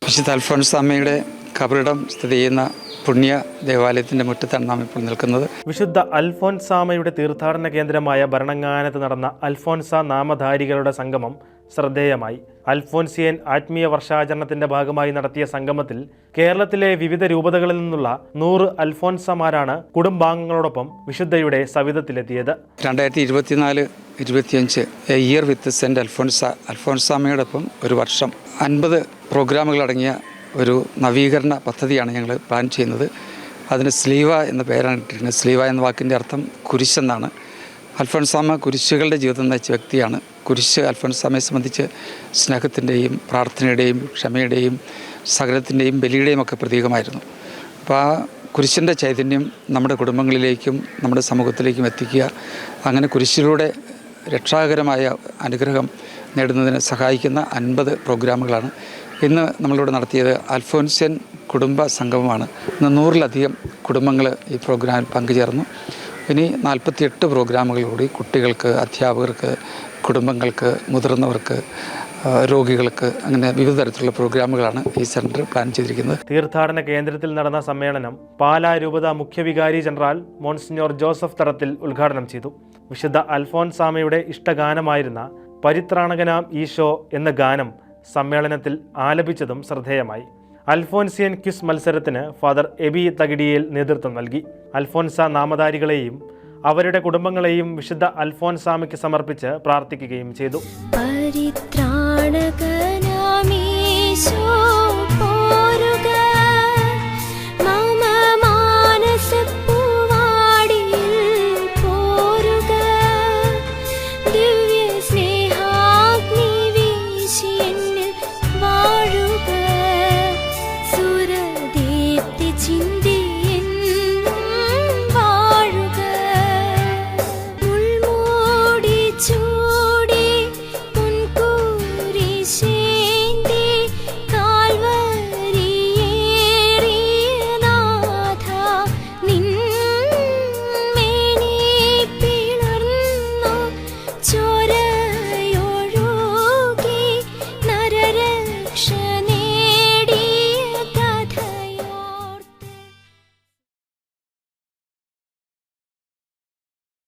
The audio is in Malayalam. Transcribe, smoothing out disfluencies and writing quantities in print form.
വിശുദ്ധ അൽഫോൻസാമ്മയുടെ കബറിടം സ്ഥിതി ചെയ്യുന്ന പുണ്യ ദേവാലയത്തിൻ്റെ മുറ്റത്താണ് നാം ഇപ്പോൾ നിൽക്കുന്നത്. വിശുദ്ധ അൽഫോൻസാമ്മയുടെ തീർത്ഥാടന കേന്ദ്രമായ ഭരണങ്ങാനത്ത് നടന്ന അൽഫോൻസ നാമധാരികളുടെ സംഗമം ശ്രദ്ധേയമായി. അൽഫോൻസിയൻ ആത്മീയ വർഷാചരണത്തിന്റെ ഭാഗമായി നടത്തിയ സംഗമത്തിൽ കേരളത്തിലെ വിവിധ രൂപതകളിൽ നിന്നുള്ള 100 അൽഫോൻസമാരാണ് കുടുംബാംഗങ്ങളോടൊപ്പം വിശുദ്ധയുടെ സവിധത്തിലെത്തിയത്. 2024-25 ഇയർ വിത്ത് സെന്റ് അൽഫോൻസാമ്മയോടൊപ്പം ഒരു വർഷം 50 പ്രോഗ്രാമുകളടങ്ങിയ ഒരു നവീകരണ പദ്ധതിയാണ് ഞങ്ങൾ പ്ലാൻ ചെയ്യുന്നത്. അതിന് സ്ലീവ എന്ന പേരാണ് ഇട്ടിരിക്കുന്നത്. സ്ലീവ എന്ന വാക്കിൻ്റെ അർത്ഥം കുരിശെന്നാണ്. അൽഫോൻസാമ്മ കുരിശുകളുടെ ജീവിതം നയിച്ച വ്യക്തിയാണ്. കുരിശ് അൽഫോൻസാമ്മയെ സംബന്ധിച്ച് സ്നേഹത്തിൻ്റെയും പ്രാർത്ഥനയുടെയും ക്ഷമയുടെയും സകലത്തിൻ്റെയും ബലിയുടെയും ഒക്കെ പ്രതീകമായിരുന്നു. അപ്പോൾ ആ കുരിശിൻ്റെ ചൈതന്യം നമ്മുടെ കുടുംബങ്ങളിലേക്കും നമ്മുടെ സമൂഹത്തിലേക്കും എത്തിക്കുക, അങ്ങനെ കുരിശിലൂടെ രക്ഷാകരമായ അനുഗ്രഹം നേടുന്നതിന് സഹായിക്കുന്ന 50 പ്രോഗ്രാമുകളാണ് ഇന്ന് നമ്മളിവിടെ നടത്തിയത്. അൽഫോൻസ്യൻ കുടുംബ സംഗമമാണ്. ഇന്ന് 100-ലധികം കുടുംബങ്ങൾ ഈ പ്രോഗ്രാമിൽ പങ്കുചേർന്നു. ഇനി 48 പ്രോഗ്രാമുകളോടി കുട്ടികൾക്ക്, അധ്യാപകർക്ക്, കുടുംബങ്ങൾക്ക്, മുതിർന്നവർക്ക്, രോഗികൾക്ക്, അങ്ങനെ വിവിധ തരത്തിലുള്ള പ്രോഗ്രാമുകളാണ് ഈ സെൻറ്റർ പ്ലാൻ ചെയ്തിരിക്കുന്നത്. തീർത്ഥാടന കേന്ദ്രത്തിൽ നടന്ന സമ്മേളനം പാലാ രൂപത മുഖ്യവികാരി ജനറൽ മോൺസിഞ്ഞോർ ജോസഫ് തറത്തിൽ ഉദ്ഘാടനം ചെയ്തു. വിശുദ്ധ അൽഫോൻസാമ്മയുടെ ഇഷ്ടഗാനമായിരുന്ന പരിത്രാണകനാം ഈശോ എന്ന ഗാനം സമ്മേളനത്തിൽ ആലപിച്ചതും ശ്രദ്ധേയമായി. അൽഫോൻസിയൻ ക്വിസ് മത്സരത്തിന് ഫാദർ എബി തകിടിയേൽ നേതൃത്വം നൽകി. അൽഫോൻസ നാമധാരികളെയും അവരുടെ കുടുംബങ്ങളെയും വിശുദ്ധ അൽഫോൻസാമ്മയ്ക്ക് സമർപ്പിച്ച് പ്രാർത്ഥിക്കുകയും ചെയ്തു.